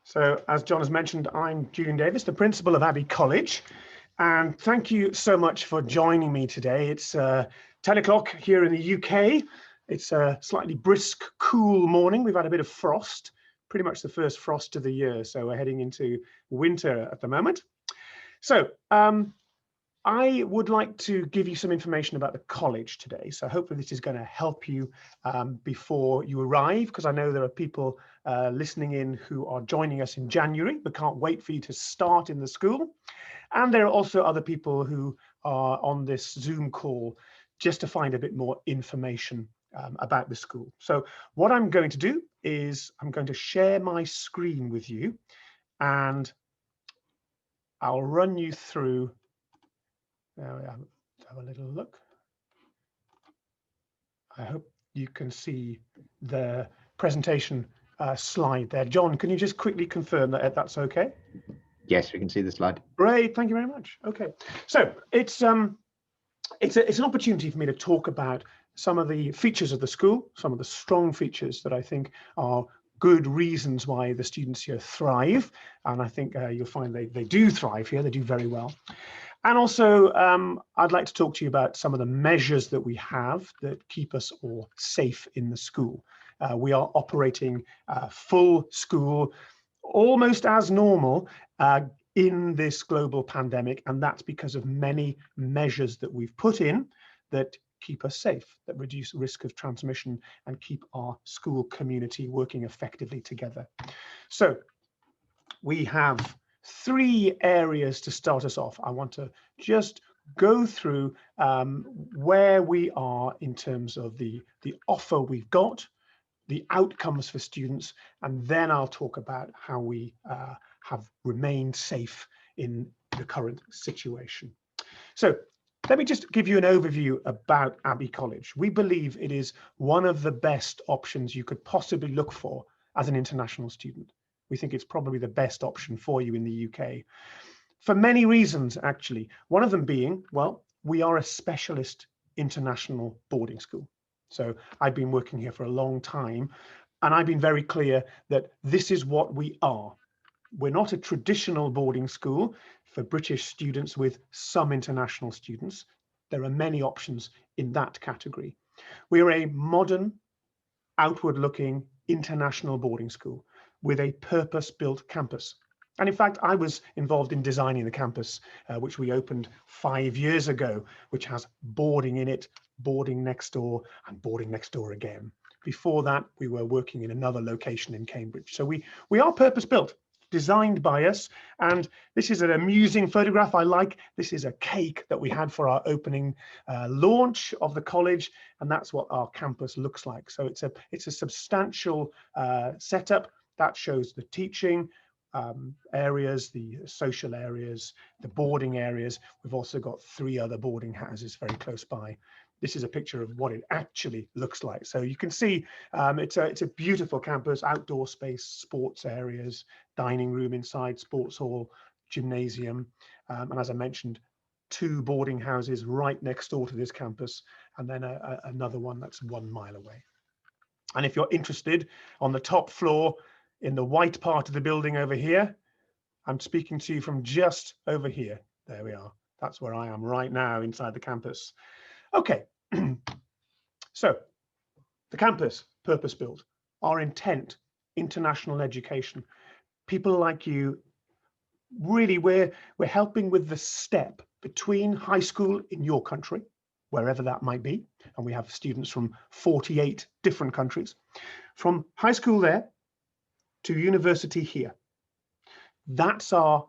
So, as John has mentioned, I'm Julian Davis, the principal of Abbey College, and thank you so much for joining me today. It's 10 o'clock here in the UK. It's a slightly brisk, cool morning. We've had a bit of frost, pretty much the first frost of the year, so we're heading into winter at the moment. So, I would like to give you some information about the college today. So hopefully this is going to help you before you arrive, because I know there are people listening in who are joining us in January, but can't wait for you to start in the school. And there are also other people who are on this Zoom call just to find a bit more information about the school. So what I'm going to do is I'm going to share my screen with you, and I'll run you through. There we are. Have a little look. I hope you can see the presentation slide there. John, can you just quickly confirm that that's okay? Yes, we can see the slide. Great, thank you very much. Okay, so it's an opportunity for me to talk about some of the features of the school, some of the strong features that I think are good reasons why the students here thrive, and I think you'll find they do thrive here. They do very well. And also, I'd like to talk to you about some of the measures that we have that keep us all safe in the school. We are operating full school, almost as normal in this global pandemic, and that's because of many measures that we've put in that keep us safe, that reduce risk of transmission and keep our school community working effectively together. So we have three areas to start us off. I want to just go through where we are in terms of the offer we've got, the outcomes for students, and then I'll talk about how we have remained safe in the current situation. So let me just give you an overview about Abbey College. We believe it is one of the best options you could possibly look for as an international student. We think it's probably the best option for you in the UK for many reasons, actually. One of them being, well, we are a specialist international boarding school. So I've been working here for a long time, and I've been very clear that this is what we are. We're not a traditional boarding school for British students with some international students. There are many options in that category. We are a modern, outward-looking international boarding school with a purpose-built campus. And in fact, I was involved in designing the campus, which we opened 5 years ago, which has boarding in it, boarding next door, and boarding next door again. Before that, we were working in another location in Cambridge. So we are purpose-built, designed by us. And this is an amusing photograph I like. This is a cake that we had for our opening launch of the college, and that's what our campus looks like. So it's a substantial setup. That shows the teaching areas, the social areas, the boarding areas. We've also got 3 other boarding houses very close by. This is a picture of what it actually looks like. So you can see it's a beautiful campus, outdoor space, sports areas, dining room inside, sports hall, gymnasium. And as I mentioned, 2 boarding houses right next door to this campus, and then another one that's 1 mile away. And if you're interested, on the top floor, in the white part of the building over here, I'm speaking to you from just over here. There we are. That's where I am right now inside the campus. Okay, so the campus, purpose-built, our intent, international education. People like you, really, we're helping with the step between high school in your country, wherever that might be, and we have students from 48 different countries, from high school there to university here. That's our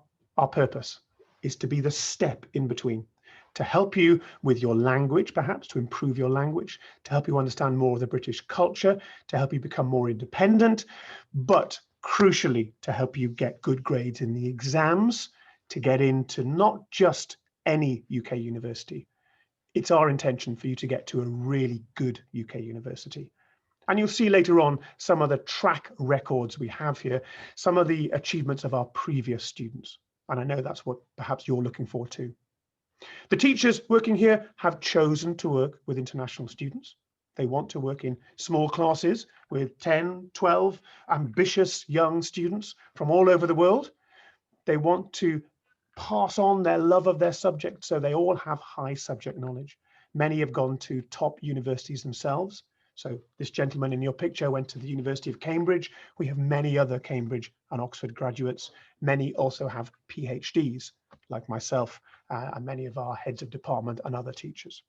purpose, is to be the step in between, to help you with your language, perhaps to improve your language, to help you understand more of the British culture, to help you become more independent, but crucially to help you get good grades in the exams, to get into not just any UK university. It's our intention for you to get to a really good UK university. And you'll see later on some of the track records we have here, some of the achievements of our previous students. And I know that's what perhaps you're looking for too. The teachers working here have chosen to work with international students. They want to work in small classes with 10, 12 ambitious young students from all over the world. They want to pass on their love of their subject, so they all have high subject knowledge. Many have gone to top universities themselves. So this gentleman in your picture went to the University of Cambridge. We have many other Cambridge and Oxford graduates. Many also have PhDs, like myself, and many of our heads of department and other teachers.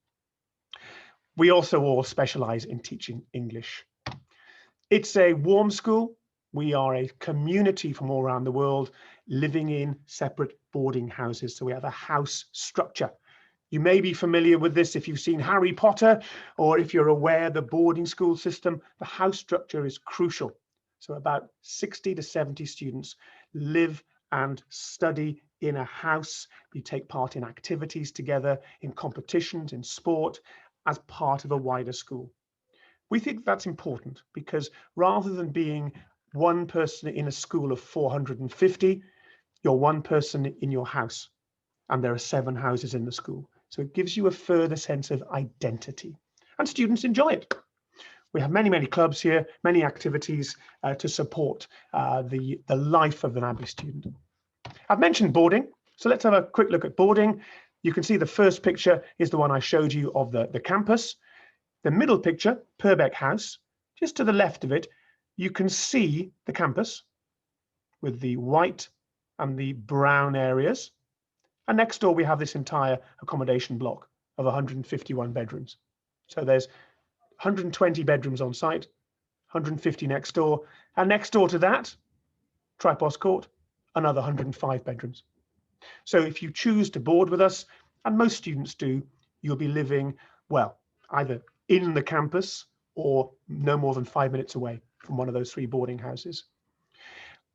We also all specialize in teaching English. It's a warm school. We are a community from all around the world living in separate boarding houses. So we have a house structure. You may be familiar with this if you've seen Harry Potter, or if you're aware the boarding school system. The house structure is crucial. So about 60 to 70 students live and study in a house. You take part in activities together, in competitions, in sport, as part of a wider school. We think that's important because rather than being one person in a school of 450, you're one person in your house, and there are 7 houses in the school. So it gives you a further sense of identity, and students enjoy it. We have many, many clubs here, many activities to support the life of an Abbey student. I've mentioned boarding, so let's have a quick look at boarding. You can see the first picture is the one I showed you of the campus. The middle picture, Purbeck House, just to the left of it, you can see the campus with the white and the brown areas. And next door, we have this entire accommodation block of 151 bedrooms. So there's 120 bedrooms on site, 150 next door, and next door to that, Tripos Court, another 105 bedrooms. So if you choose to board with us, and most students do, you'll be living, well, either in the campus or no more than 5 minutes away from one of those 3 boarding houses.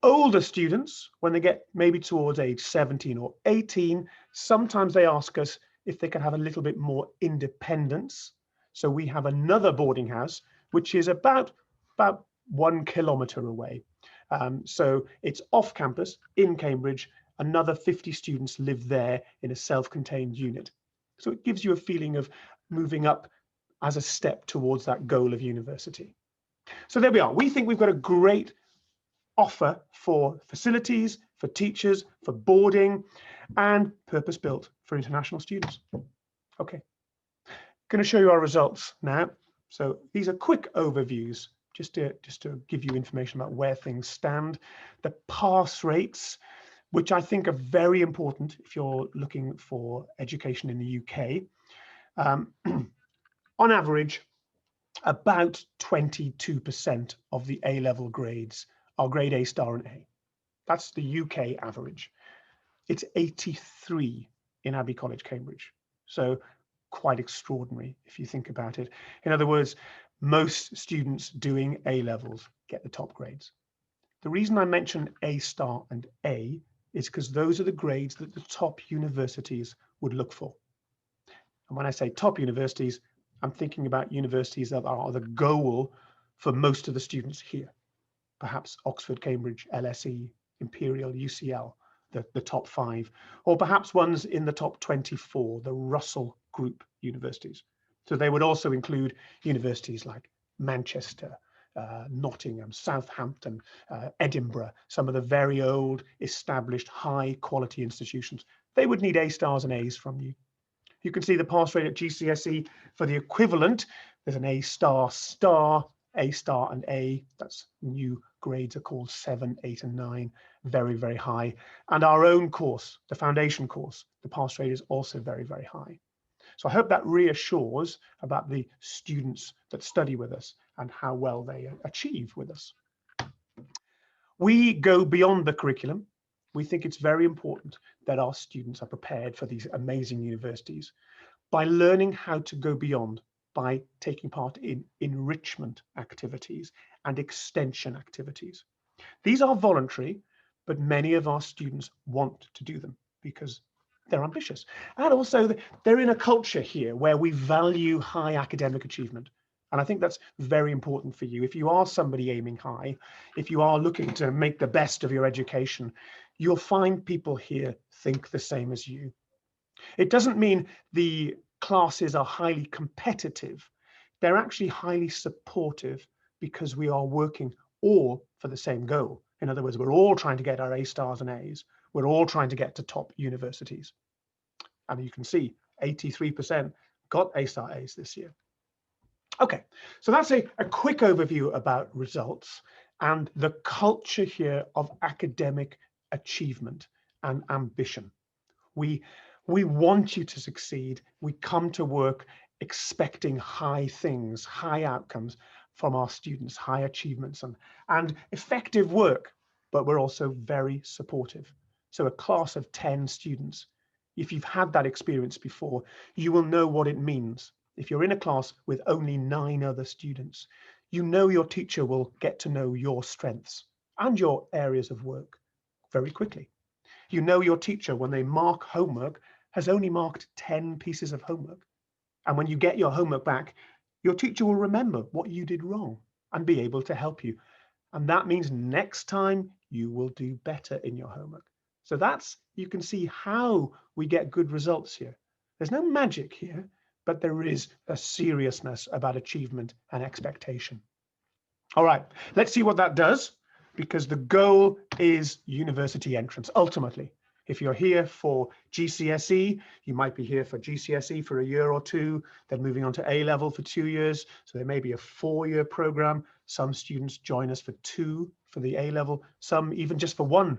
Older students, when they get maybe towards age 17 or 18, sometimes they ask us if they can have a little bit more independence. So we have another boarding house, which is about 1 kilometre away. So it's off campus in Cambridge. Another 50 students live there in a self-contained unit. So it gives you a feeling of moving up as a step towards that goal of university. So there we are. We think we've got a great offer for facilities, for teachers, for boarding, and purpose-built for international students. Okay, going to show you our results now. So these are quick overviews, just to give you information about where things stand. The pass rates, which I think are very important if you're looking for education in the UK. On average, about 22% of the A-level grades are grade A star and A. That's the UK average. It's 83 in Abbey College, Cambridge. So quite extraordinary if you think about it. In other words, most students doing A-levels get the top grades. The reason I mention A star and A is because those are the grades that the top universities would look for. And when I say top universities, I'm thinking about universities that are the goal for most of the students here. Perhaps Oxford, Cambridge, LSE, Imperial, UCL, the top 5, or perhaps ones in the top 24, the Russell Group universities. So they would also include universities like Manchester, Nottingham, Southampton, Edinburgh, some of the very old, established, high quality institutions. They would need A stars and A's from you. You can see the pass rate at GCSE for the equivalent. There's an A star, A star and A. That's new grades are called 7, 8 and 9. Very, very high. And our own course, the foundation course, the pass rate is also very, very high. So I hope that reassures about the students that study with us and how well they achieve with us. We go beyond the curriculum. We think it's very important that our students are prepared for these amazing universities by learning how to go beyond, by taking part in enrichment activities and extension activities. These are voluntary, but many of our students want to do them because they're ambitious. And also they're in a culture here where we value high academic achievement. And I think that's very important for you. If you are somebody aiming high, if you are looking to make the best of your education, you'll find people here think the same as you. It doesn't mean the classes are highly competitive. they're actually highly supportive because we are working all for the same goal. In other words, we're all trying to get our A stars and A's. We're all trying to get to top universities. And you can see 83% got A star A's this year. Okay, so that's a quick overview about results and the culture here of academic achievement and ambition. We want you to succeed. We come to work expecting high things, high outcomes from our students, high achievements and effective work, but we're also very supportive. So a class of 10 students, if you've had that experience before, you will know what it means. If you're in a class with only 9 other students, you know your teacher will get to know your strengths and your areas of work very quickly. You know your teacher, when they mark homework, has only marked 10 pieces of homework. And when you get your homework back, your teacher will remember what you did wrong and be able to help you. And that means next time you will do better in your homework. So you can see how we get good results here. There's no magic here, but there is a seriousness about achievement and expectation. All right, let's see what that does, because the goal is university entrance. Ultimately, if you're here for GCSE, you might be here for GCSE for a year or two, then moving on to A-level for 2 years. So there may be a 4-year program. Some students join us for 2 for the A-level, some even just for one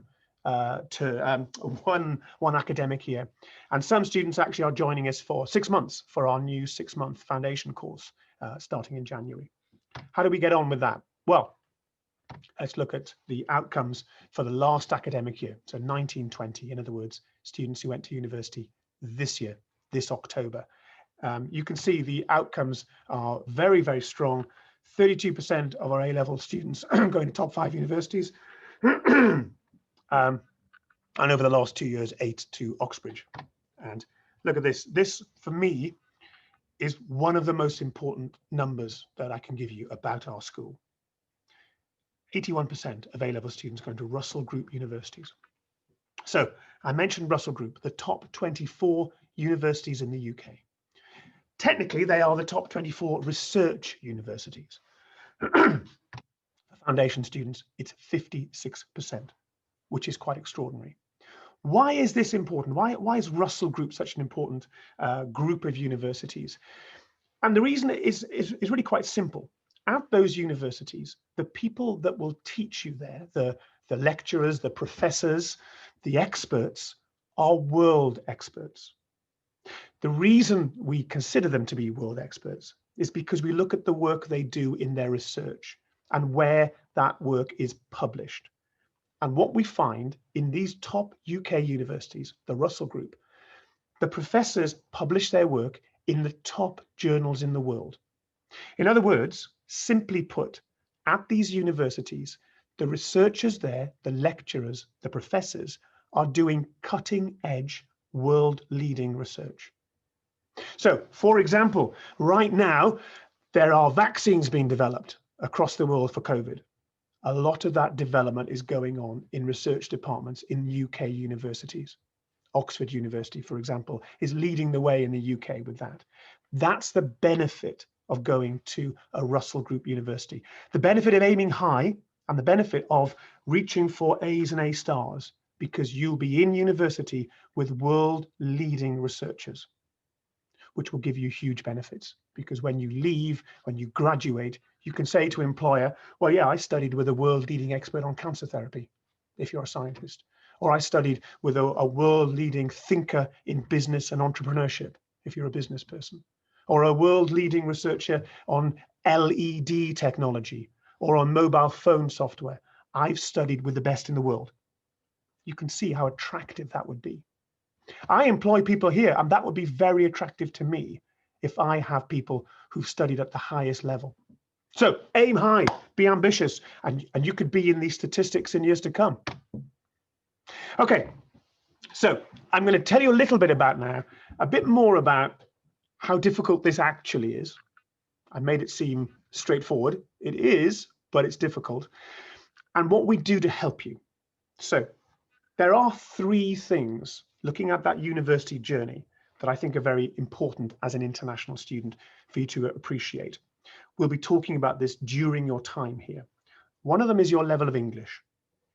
academic year. And some students actually are joining us for 6 months for our new 6-month foundation course starting in January. How do we get on with that? Well, let's look at the outcomes for the last academic year. So 1920, in other words, students who went to university this year, this October. You can see the outcomes are very, very strong. 32% of our A-level students going to top 5 universities. And over the last 2 years, 8 to Oxbridge. And look at this. This, for me, is one of the most important numbers that I can give you about our school. 81% of A-level students going to Russell Group universities. So I mentioned Russell Group, the top 24 universities in the UK. Technically, they are the top 24 research universities. For foundation students, it's 56%, which is quite extraordinary. Why is this important? Why is Russell Group such an important group of universities? And the reason is really quite simple. At those universities, the people that will teach you there, the lecturers, the professors, the experts, are world experts. The reason we consider them to be world experts is because we look at the work they do in their research and where that work is published. And what we find in these top UK universities, the Russell Group, the professors publish their work in the top journals in the world. In other words, simply put, at these universities, the researchers there, the lecturers, the professors, are doing cutting-edge, world-leading research. So, for example, right now, there are vaccines being developed across the world for COVID. A lot of that development is going on in research departments in UK universities. Oxford University, for example, is leading the way in the UK with that. That's the benefit of going to a Russell Group university. The benefit of aiming high and the benefit of reaching for A's and A stars, because you'll be in university with world-leading researchers, which will give you huge benefits. Because when you leave, when you graduate, you can say to an employer, well, yeah, I studied with a world-leading expert on cancer therapy, if you're a scientist. Or I studied with a world-leading thinker in business and entrepreneurship, if you're a business person. Or a world-leading researcher on LED technology, or on mobile phone software. I've studied with the best in the world. You can see how attractive that would be. I employ people here, and that would be very attractive to me if I have people who've studied at the highest level. So aim high, be ambitious, and you could be in these statistics in years to come. Okay, so I'm going to tell you a little bit about now, a bit more about how difficult this actually is. I made it seem straightforward. It is, but it's difficult. And what we do to help you. So there are 3 things looking at that university journey that I think are very important as an international student for you to appreciate. We'll be talking about this during your time here. One of them is your level of English.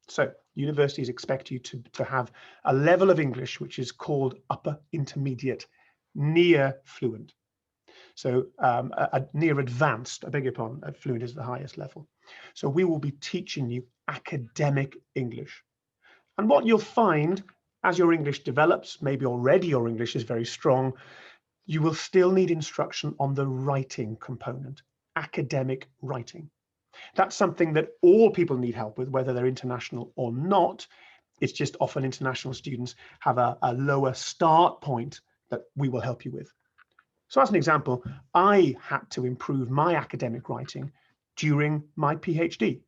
So universities expect you to have a level of English which is called upper intermediate, near fluent. So a near advanced, I beg your pardon, fluent is the highest level. So we will be teaching you academic English. And what you'll find as your English develops, maybe already your English is very strong, you will still need instruction on the writing component, academic writing. That's something that all people need help with, whether they're international or not. It's just often international students have a lower start point that we will help you with. So as an example, I had to improve my academic writing during my PhD.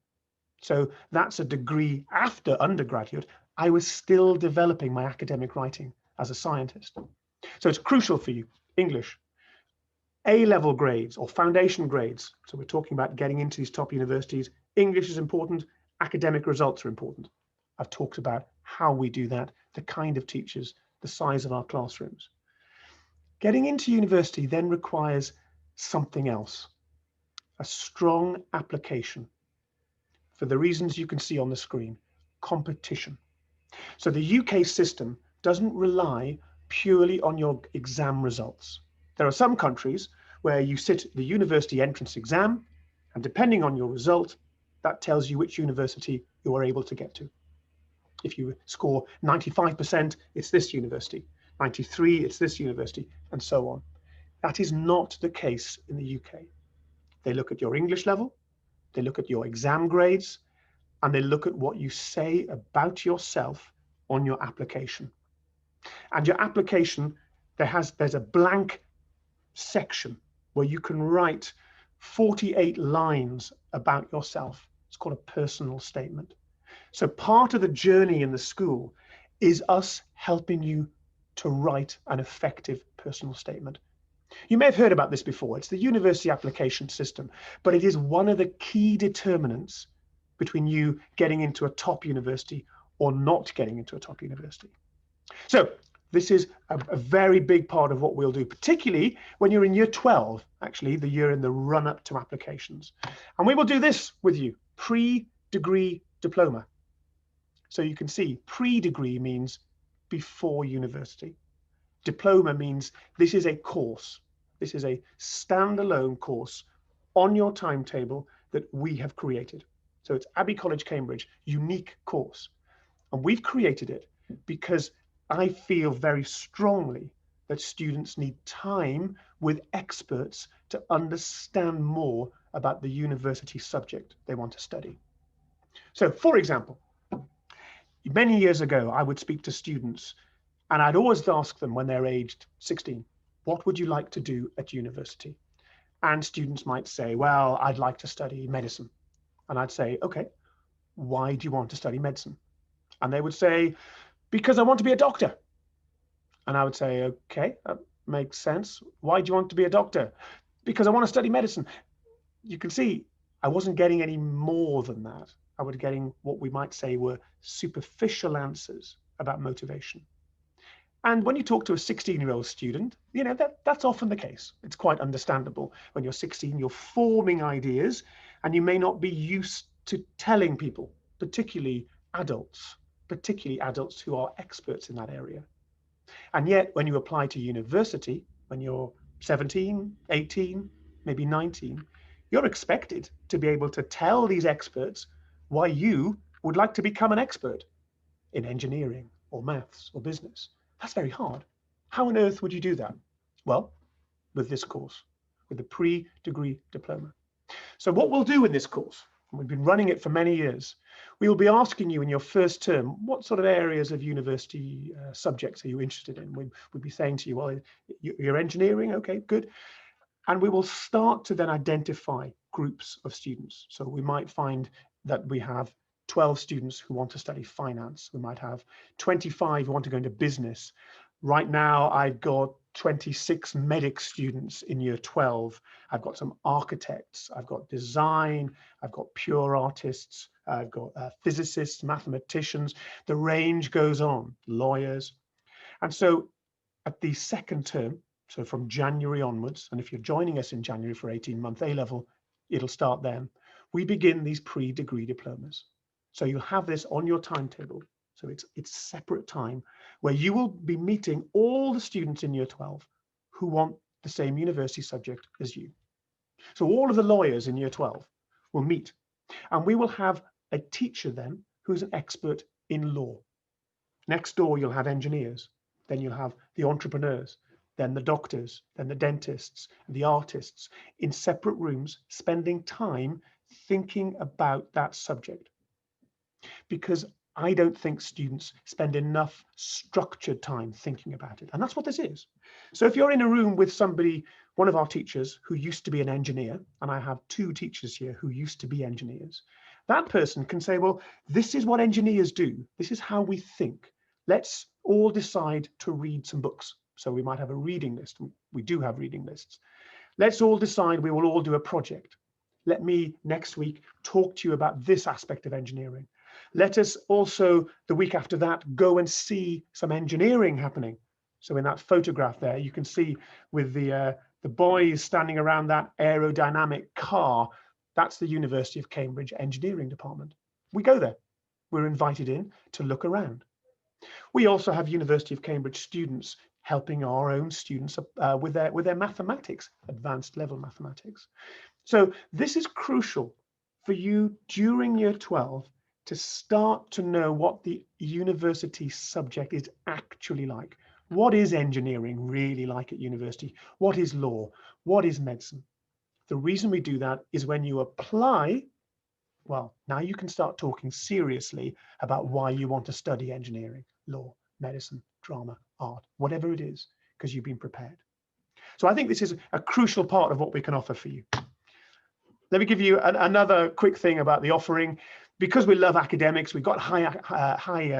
So that's a degree after undergraduate. I was still developing my academic writing as a scientist. So it's crucial for you, English. A-level grades or foundation grades. So we're talking about getting into these top universities. English is important. Academic results are important. I've talked about how we do that, the kind of teachers, the size of our classrooms. Getting into university then requires something else, a strong application for the reasons you can see on the screen, competition. So the UK system doesn't rely purely on your exam results. There are some countries where you sit the university entrance exam, and depending on your result, that tells you which university you are able to get to. If you score 95%, it's this university. 93, it's this university, and so on. That is not the case in the UK. They look at your English level, they look at your exam grades, and they look at what you say about yourself on your application. And your application, there's a blank section where you can write 48 lines about yourself. It's called a personal statement. So part of the journey in the school is us helping you to write an effective personal statement. You may have heard about this before. It's the university application system, but it is one of the key determinants between you getting into a top university or not getting into a top university. So this is a very big part of what we'll do, particularly when you're in year 12, actually, the year in the run-up to applications. And we will do this with you, pre-degree diploma. So you can see pre-degree means before university. Diploma means this is a course. This is a standalone course on your timetable that we have created. So it's Abbey College Cambridge, unique course. And we've created it because I feel very strongly that students need time with experts to understand more about the university subject they want to study. So for example, many years ago, I would speak to students and I'd always ask them when they're aged 16, what would you like to do at university? And students might say, well, I'd like to study medicine. And I'd say, okay, why do you want to study medicine? And they would say, because I want to be a doctor. And I would say, okay, that makes sense. Why do you want to be a doctor? Because I want to study medicine. You can see I wasn't getting any more than that. I was getting what we might say were superficial answers about motivation. And when you talk to a 16-year-old student, you know, that's often the case. It's quite understandable. When you're 16, you're forming ideas and you may not be used to telling people, particularly adults who are experts in that area. And yet when you apply to university, when you're 17, 18, maybe 19, you're expected to be able to tell these experts why you would like to become an expert in engineering or maths or business. That's very hard. How on earth would you do that? Well, with this course, with the pre-degree diploma. So what we'll do in this course, and we've been running it for many years, we will be asking you in your first term, what sort of areas of university subjects are you interested in? We'll be saying to you, well, you're engineering, okay, good. And we will start to then identify groups of students. So we might find that we have 12 students who want to study finance. We might have 25 who want to go into business. Right now, I've got 26 medic students in year 12. I've got some architects, I've got design, I've got pure artists, I've got physicists, mathematicians. The range goes on, lawyers. And so at the second term, So from January onwards, and if you're joining us in January for 18-month A-level, it'll start then. We begin these pre-degree diplomas. So you'll have this on your timetable. So it's separate time where you will be meeting all the students in year 12 who want the same university subject as you. So all of the lawyers in year 12 will meet, and we will have a teacher then who's an expert in law. Next door, you'll have engineers, then you'll have the entrepreneurs, then the doctors, then the dentists, and the artists in separate rooms, spending time thinking about that subject. Because I don't think students spend enough structured time thinking about it. And that's what this is. So if you're in a room with somebody, one of our teachers who used to be an engineer, and I have 2 teachers here who used to be engineers, that person can say, well, this is what engineers do. This is how we think. Let's all decide to read some books. So we might have a reading list. We do have reading lists. Let's all decide we will all do a project. Let me next week talk to you about this aspect of engineering. Let us also, the week after that, go and see some engineering happening. So in that photograph there, you can see with the boys standing around that aerodynamic car, that's the University of Cambridge Engineering Department. We go there. We're invited in to look around. We also have University of Cambridge students helping our own students with their mathematics, advanced level mathematics. So this is crucial for you during year 12 to start to know what the university subject is actually like. What is engineering really like at university? What is law? What is medicine? The reason we do that is when you apply, well, now you can start talking seriously about why you want to study engineering, law, medicine, drama, art, whatever it is, because you've been prepared. So I think this is a crucial part of what we can offer for you. Let me give you another quick thing about the offering. Because we love academics, we've got high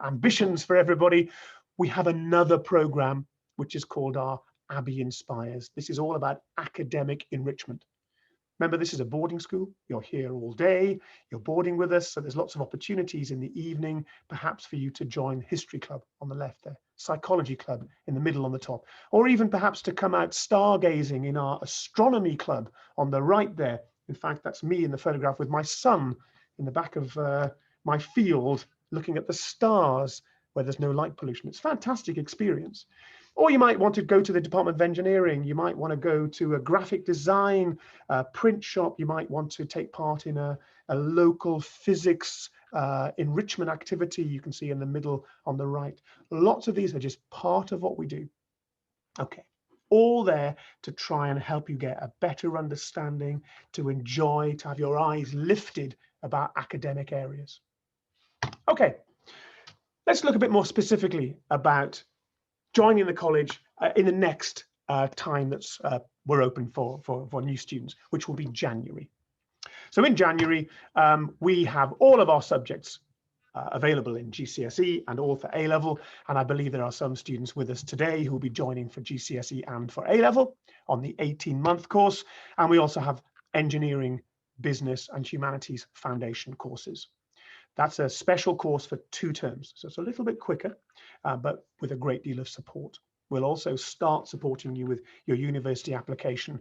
ambitions for everybody. We have another program which is called our Abbey Inspires. This is all about academic enrichment. Remember, this is a boarding school. You're here all day. You're boarding with us. So there's lots of opportunities in the evening, perhaps for you to join History Club on the left there, Psychology Club in the middle on the top, or even perhaps to come out stargazing in our Astronomy Club on the right there. In fact, that's me in the photograph with my son in the back of my field, looking at the stars where there's no light pollution. It's a fantastic experience. Or you might want to go to the Department of Engineering. You might want to go to a graphic design print shop. You might want to take part in a local physics enrichment activity. You can see in the middle on the right. Lots of these are just part of what we do. Okay, all there to try and help you get a better understanding, to enjoy, to have your eyes lifted about academic areas. Okay, let's look a bit more specifically about joining the college in the next time that's we're open for new students, which will be January. So in January, we have all of our subjects available in GCSE and all for A-level. And I believe there are some students with us today who will be joining for GCSE and for A-level on the 18-month course. And we also have engineering, business and humanities foundation courses. That's a special course for 2 terms. So it's a little bit quicker, but with a great deal of support. We'll also start supporting you with your university application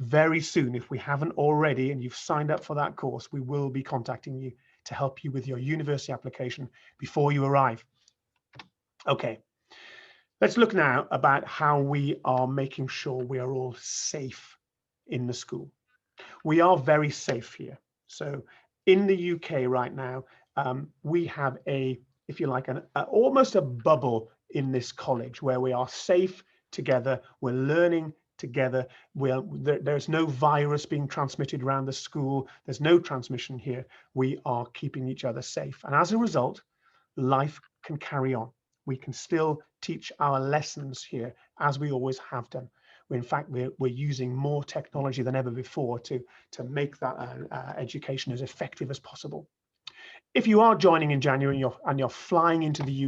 very soon. If we haven't already and you've signed up for that course, we will be contacting you to help you with your university application before you arrive. Okay, let's look now about how we are making sure we are all safe in the school. We are very safe here. So in the UK right now, we have if you like, almost a bubble in this college where we are safe together, we're learning together, there's no virus being transmitted around the school, there's no transmission here, we are keeping each other safe. And as a result, life can carry on. We can still teach our lessons here as we always have done. In fact, we're using more technology than ever before to make that education as effective as possible. If you are joining in January and you're flying into the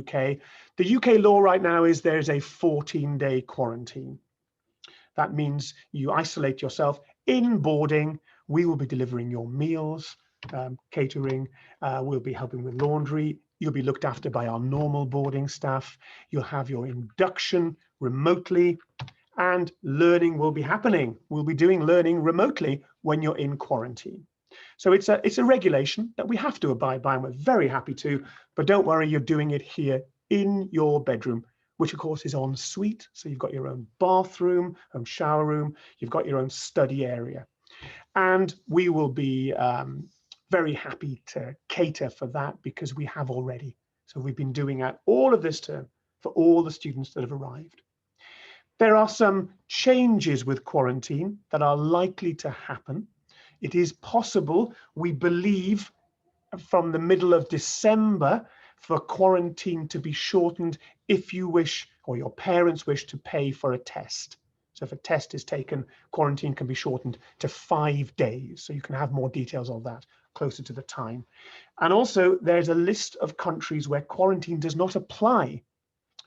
UK law right now is there's a 14-day quarantine. That means you isolate yourself in boarding. We will be delivering your meals, catering. We'll be helping with laundry. You'll be looked after by our normal boarding staff. You'll have your induction remotely, and learning will be happening. We'll be doing learning remotely when you're in quarantine. So it's a regulation that we have to abide by, and we're very happy to, but don't worry, you're doing it here in your bedroom, which of course is en suite. So you've got your own bathroom, own shower room, you've got your own study area. And we will be very happy to cater for that because we have already. So we've been doing that all of this term for all the students that have arrived. There are some changes with quarantine that are likely to happen. It is possible, we believe, from the middle of December for quarantine to be shortened if you wish, or your parents wish, to pay for a test. So if a test is taken, quarantine can be shortened to 5 days. So you can have more details of that closer to the time. And also there's a list of countries where quarantine does not apply.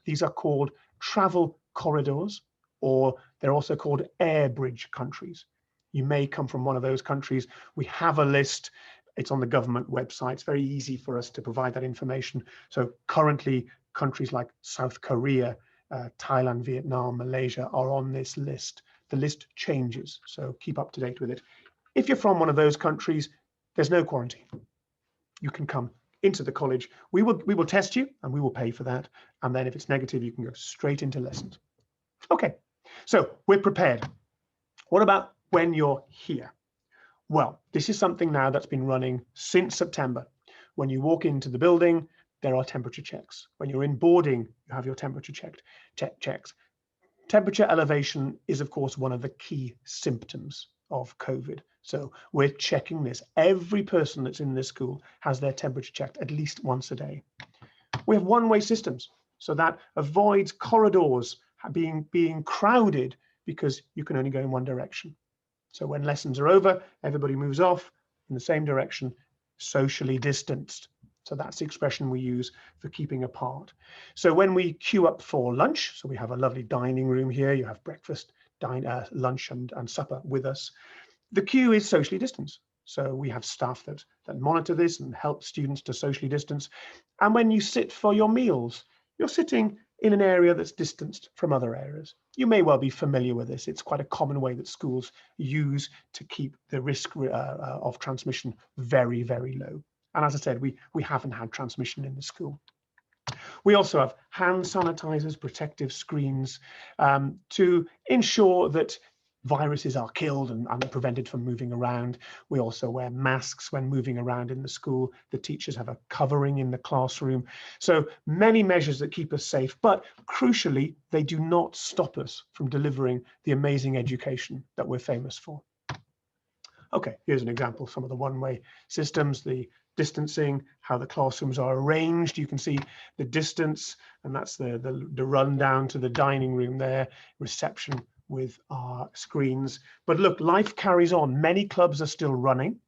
These are called travel corridors, or they're also called air bridge countries. You may come from one of those countries. We have a list. It's on the government website. It's very easy for us to provide that information. So currently countries like South Korea, Thailand, Vietnam, Malaysia are on this list. The list changes, so keep up to date with it. If you're from one of those countries, there's no quarantine. You can come into the college. We will test you and we will pay for that. And then if it's negative, you can go straight into lessons. Okay, so we're prepared. What about when you're here? Well, this is something now that's been running since September. When you walk into the building, there are temperature checks. When you're in boarding, you have your temperature checks. Temperature elevation is, of course, one of the key symptoms of COVID. So we're checking this. Every person that's in this school has their temperature checked at least once a day. We have one-way systems, so that avoids corridors being crowded because you can only go in one direction. So when lessons are over, everybody moves off in the same direction, socially distanced. So that's the expression we use for keeping apart. So when we queue up for lunch, so we have a lovely dining room here, you have breakfast, lunch and supper with us. The queue is socially distanced. So we have staff that monitor this and help students to socially distance. And when you sit for your meals, you're sitting in an area that's distanced from other areas. You may well be familiar with this. It's quite a common way that schools use to keep the risk of transmission very, very low. And as I said, we haven't had transmission in the school. We also have hand sanitizers, protective screens to ensure that viruses are killed and prevented from moving around. We also wear masks when moving around in the school. The teachers have a covering in the classroom. So many measures that keep us safe, but crucially, they do not stop us from delivering the amazing education that we're famous for. Okay, here's an example of some of the one-way systems, the distancing, how the classrooms are arranged. You can see the distance, and that's the run down to the dining room there, reception with our screens. But look, life carries on. Many clubs are still running.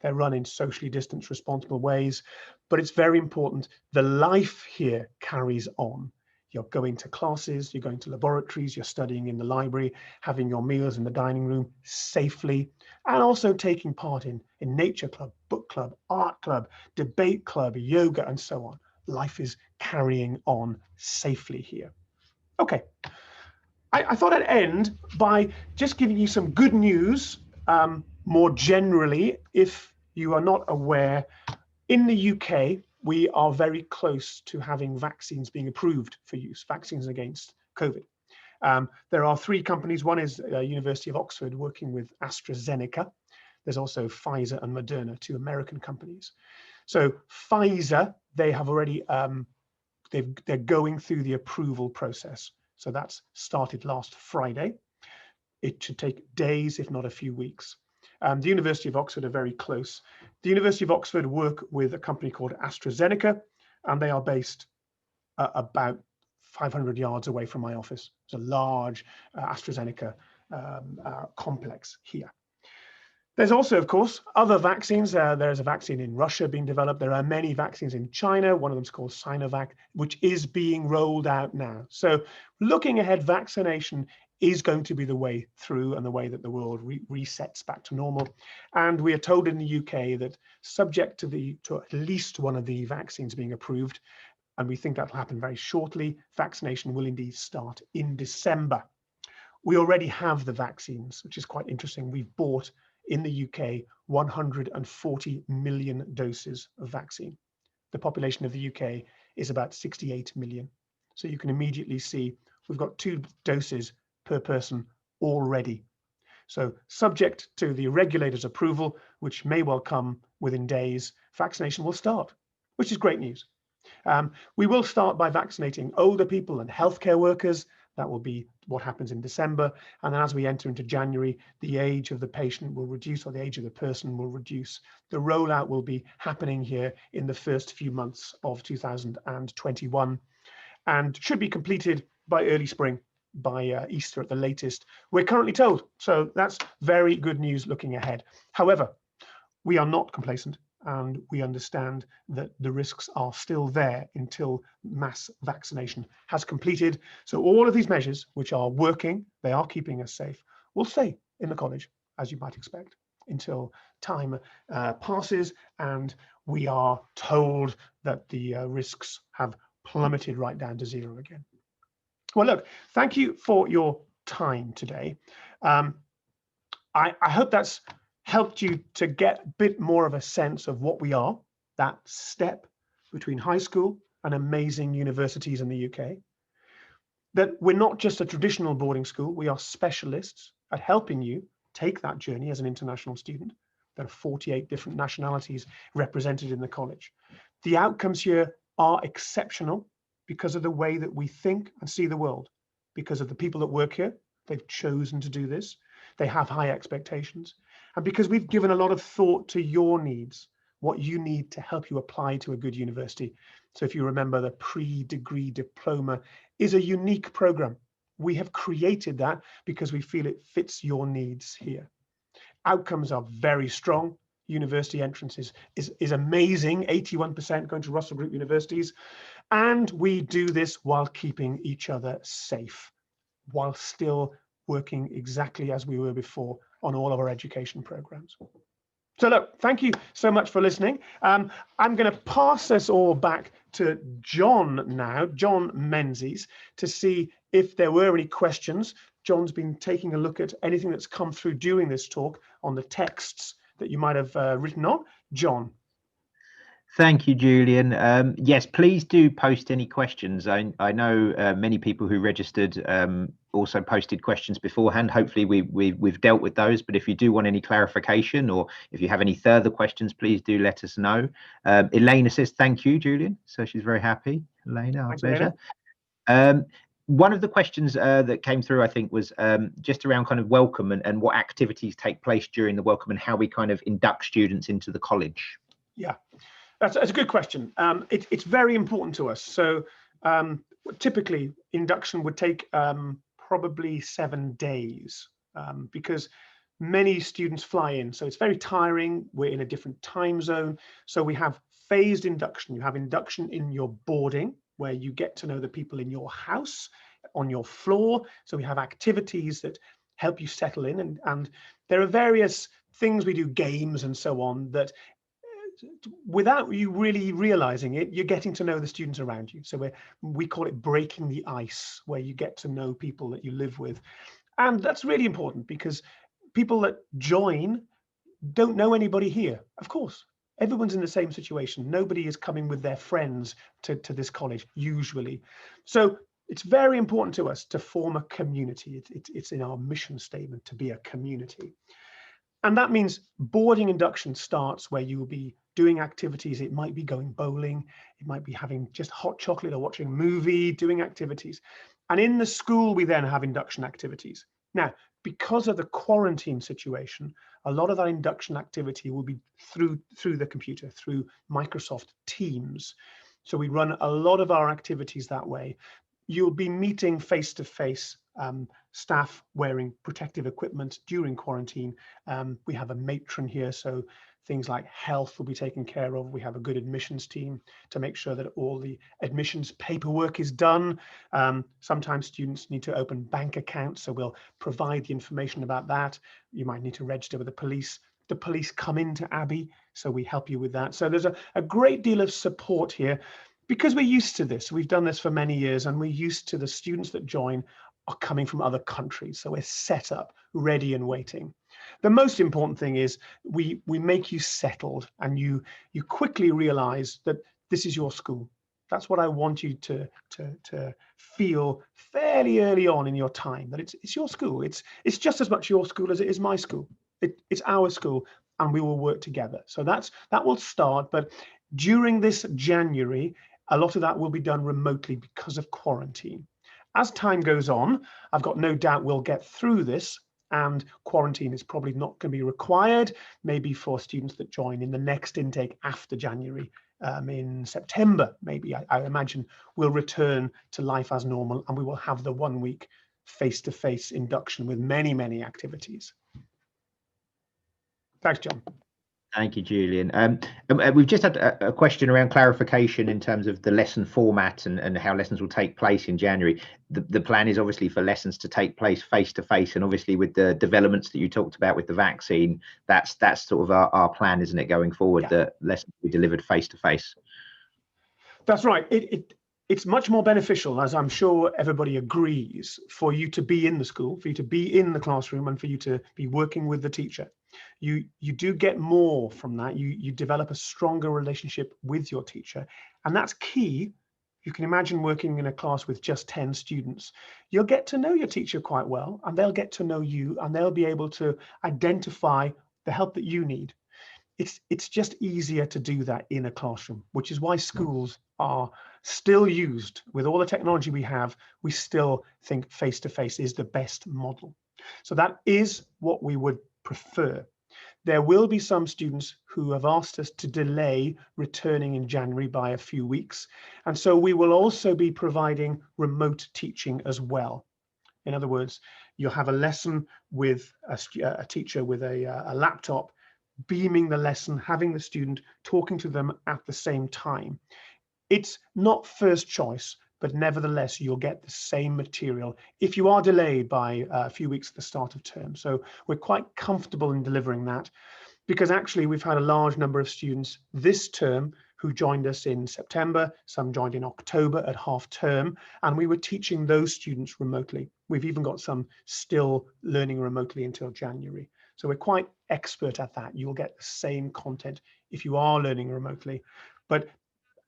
They're run in socially distanced, responsible ways, but it's very important. The life here carries on. You're going to classes, you're going to laboratories, you're studying in the library, having your meals in the dining room safely, and also taking part in nature club, book club, art club, debate club, yoga, and so on. Life is carrying on safely here. Okay, I thought I'd end by just giving you some good news more generally. If you are not aware, in the UK, we are very close to having vaccines being approved for use, vaccines against COVID. There are 3 companies. One is University of Oxford working with AstraZeneca. There's also Pfizer and Moderna, 2 American companies. So Pfizer, they have already, they're going through the approval process. So that's started last Friday. It should take days, if not a few weeks. The University of Oxford are very close. The University of Oxford work with a company called AstraZeneca, and they are based about 500 yards away from my office. It's a large AstraZeneca complex here. There's also, of course, other vaccines. There's a vaccine in Russia being developed. There are many vaccines in China. One of them is called Sinovac, which is being rolled out now. So looking ahead, vaccination is going to be the way through and the way that the world resets back to normal. And we are told in the UK that subject to at least one of the vaccines being approved, and we think that will happen very shortly, vaccination will indeed start in December. We already have the vaccines, which is quite interesting. We've bought in the UK 140 million doses of vaccine. The population of the UK is about 68 million. So you can immediately see we've got 2 doses per person already. So subject to the regulator's approval, which may well come within days, vaccination will start, which is great news. We will start by vaccinating older people and healthcare workers. That will be what happens in December. And then as we enter into January, the age of the patient will reduce, or the age of the person will reduce. The rollout will be happening here in the first few months of 2021 and should be completed by early spring, by Easter at the latest, we're currently told. So that's very good news looking ahead. However, we are not complacent, and we understand that the risks are still there until mass vaccination has completed. So all of these measures, which are working, they are keeping us safe, will stay in the college, as you might expect, until time passes and we are told that the risks have plummeted right down to 0 again. Well, look, thank you for your time today. I hope that's helped you to get a bit more of a sense of what we are, that step between high school and amazing universities in the UK. That we're not just a traditional boarding school, we are specialists at helping you take that journey as an international student. There are 48 different nationalities represented in the college. The outcomes here are exceptional because of the way that we think and see the world, because of the people that work here. They've chosen to do this. They have high expectations. And because we've given a lot of thought to your needs, what you need to help you apply to a good university. So if you remember, the PreDegree Diploma is a unique program. We have created that because we feel it fits your needs here. Outcomes are very strong. University entrance is amazing, 81% going to Russell Group universities. And we do this while keeping each other safe, while still working exactly as we were before on all of our education programs. So look, thank you so much for listening. I'm going to pass this all back to John now, John Menzies, to see if there were any questions. John's been taking a look at anything that's come through during this talk on the texts that you might have written on. John. Thank you, Julian. Yes, please do post any questions. I know many people who registered also posted questions beforehand. Hopefully we've dealt with those, but if you do want any clarification or if you have any further questions, please do let us know. Elena says thank you, Julian. So she's very happy. Elena, our pleasure. One of the questions that came through, I think, was just around kind of welcome and what activities take place during the welcome and how we kind of induct students into the college. Yeah. That's a good question. It's very important to us. So typically induction would take probably 7 days because many students fly in. So it's very tiring. We're in a different time zone. So we have phased induction. You have induction in your boarding, where you get to know the people in your house, on your floor. So we have activities that help you settle in. And there are various things we do, games and so on, that without you really realizing it, you're getting to know the students around you. So we call it breaking the ice, where you get to know people that you live with. And that's really important because people that join don't know anybody here. Of course, everyone's in the same situation. Nobody is coming with their friends to this college, usually. So it's very important to us to form a community. It's in our mission statement to be a community. And that means boarding induction starts where you will be doing activities. It might be going bowling. It might be having just hot chocolate or watching a movie, doing activities. And in the school, we then have induction activities. Now, because of the quarantine situation, a lot of that induction activity will be through the computer, through Microsoft Teams. So we run a lot of our activities that way. You'll be meeting face-to-face staff wearing protective equipment during quarantine. We have a matron here, so Things like health will be taken care of. We have a good admissions team to make sure that all the admissions paperwork is done. Sometimes students need to open bank accounts, so we'll provide the information about that. You might need to register with the police. The police come into Abbey, so we help you with that. So there's a great deal of support here because we're used to this. We've done this for many years, and we're used to the students that join are coming from other countries. So we're set up, ready and waiting. The most important thing is we make you settled, and you quickly realize that this is your school. That's what I want you to feel fairly early on in your time, that it's your school. It's just as much your school as it is my school. It's our school, and we will work together. So that will start, but during this January, a lot of that will be done remotely because of quarantine. As time goes on, I've got no doubt we'll get through this, and quarantine is probably not going to be required, maybe for students that join in the next intake after January. In September, maybe, I imagine we'll return to life as normal, and we will have the 1 week face-to-face induction with many, many activities. Thanks, John. Thank you, Julian. We've just had a question around clarification in terms of the lesson format and how lessons will take place in January. The plan is obviously for lessons to take place face-to-face, and obviously with the developments that you talked about with the vaccine, that's sort of our plan, isn't it, going forward, yeah, that lessons will be delivered face-to-face. That's right. It's much more beneficial, as I'm sure everybody agrees, for you to be in the school, for you to be in the classroom, and for you to be working with the teacher. You do get more from that. You develop a stronger relationship with your teacher, and that's key. You can imagine working in a class with just 10 students. You'll get to know your teacher quite well, and they'll get to know you, and they'll be able to identify the help that you need. It's just easier to do that in a classroom, which is why schools are still used. With all the technology we have, we still think face-to-face is the best model. So that is what we would prefer. There will be some students who have asked us to delay returning in January by a few weeks. And so we will also be providing remote teaching as well. In other words, you'll have a lesson with a teacher with a laptop, beaming the lesson, having the student talking to them at the same time. It's not first choice, but nevertheless, you'll get the same material if you are delayed by a few weeks at the start of term. So we're quite comfortable in delivering that, because actually we've had a large number of students this term who joined us in September, some joined in October at half term, and we were teaching those students remotely. We've even got some still learning remotely until January. So we're quite expert at that. You'll get the same content if you are learning remotely. But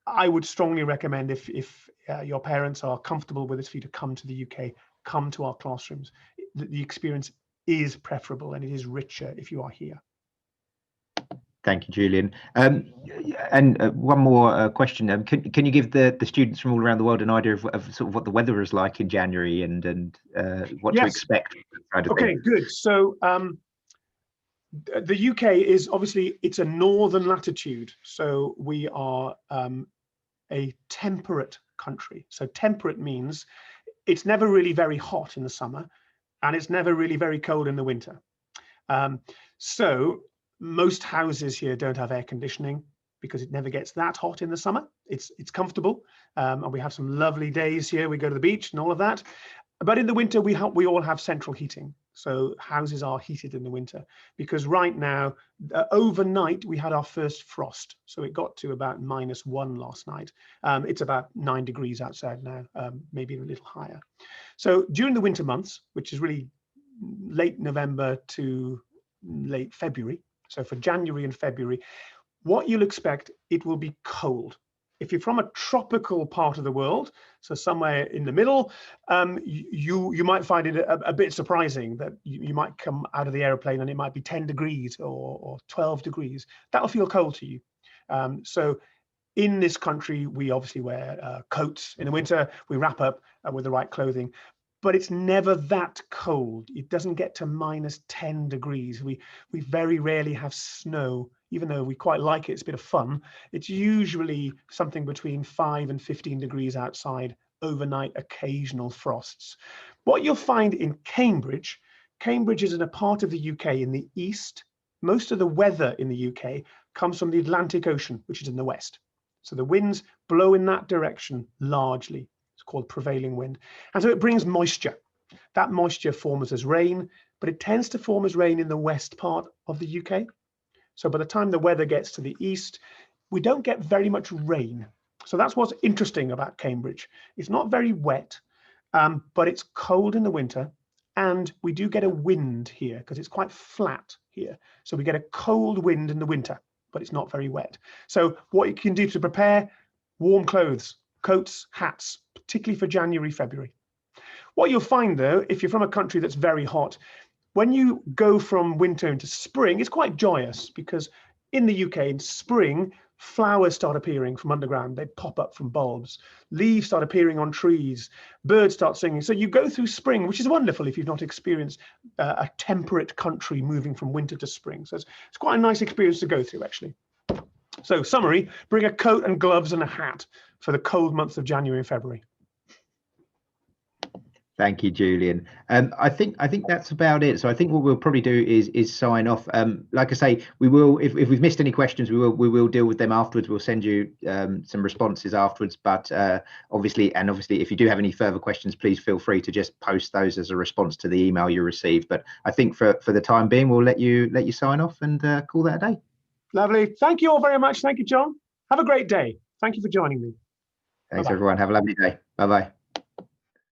I would strongly recommend, if your parents are comfortable with this, for you to come to the UK, come to our classrooms. The experience is preferable, and it is richer if you are here. Thank you, Julian. And one more question. Can you give the students from all around the world an idea of sort of what the weather is like in January and what to expect? Okay, good. So the UK is obviously, it's a northern latitude. So we are a temperate country. So temperate means it's never really very hot in the summer, and it's never really very cold in the winter. So most houses here don't have air conditioning because it never gets that hot in the summer. It's comfortable, and we have some lovely days here. We go to the beach and all of that. But in the winter, we all have central heating. So houses are heated in the winter, because right now, overnight, we had our first frost. So it got to about -1 last night. It's about 9 degrees outside now, maybe a little higher. So during the winter months, which is really late November to late February, so for January and February, what you'll expect, it will be cold. If you're from a tropical part of the world, so somewhere in the middle, you might find it a bit surprising that you might come out of the airplane and it might be 10 degrees or 12 degrees. That'll feel cold to you. So in this country, we obviously wear coats in the winter. We wrap up with the right clothing, but it's never that cold. It doesn't get to -10 degrees. We very rarely have snow, even though we quite like it. It's a bit of fun. It's usually something between 5 and 15 degrees outside, overnight, occasional frosts. What you'll find in Cambridge is in a part of the UK in the east, most of the weather in the UK comes from the Atlantic Ocean, which is in the west. So the winds blow in that direction largely. It's called prevailing wind. And so it brings moisture. That moisture forms as rain, but it tends to form as rain in the west part of the UK. So by the time the weather gets to the east, we don't get very much rain. So that's what's interesting about Cambridge. It's not very wet, but it's cold in the winter. And we do get a wind here because it's quite flat here. So we get a cold wind in the winter, but it's not very wet. So what you can do to prepare: warm clothes, coats, hats, particularly for January, February. What you'll find though, if you're from a country that's very hot, when you go from winter into spring, it's quite joyous, because in the UK in spring, flowers start appearing from underground. They pop up from bulbs. Leaves start appearing on trees. Birds start singing. So you go through spring, which is wonderful if you've not experienced a temperate country moving from winter to spring. So it's quite a nice experience to go through, actually. So summary: bring a coat and gloves and a hat for the cold months of January and February. Thank you, Julian. I think that's about it. So I think what we'll probably do is sign off. Like I say, we will, if we've missed any questions, we will deal with them afterwards. We'll send you some responses afterwards. But obviously, if you do have any further questions, please feel free to just post those as a response to the email you received. But I think for the time being, we'll let you sign off and call that a day. Lovely. Thank you all very much. Thank you, John. Have a great day. Thank you for joining me. Thanks, Bye-bye. everyone. Have a lovely day. Bye-bye.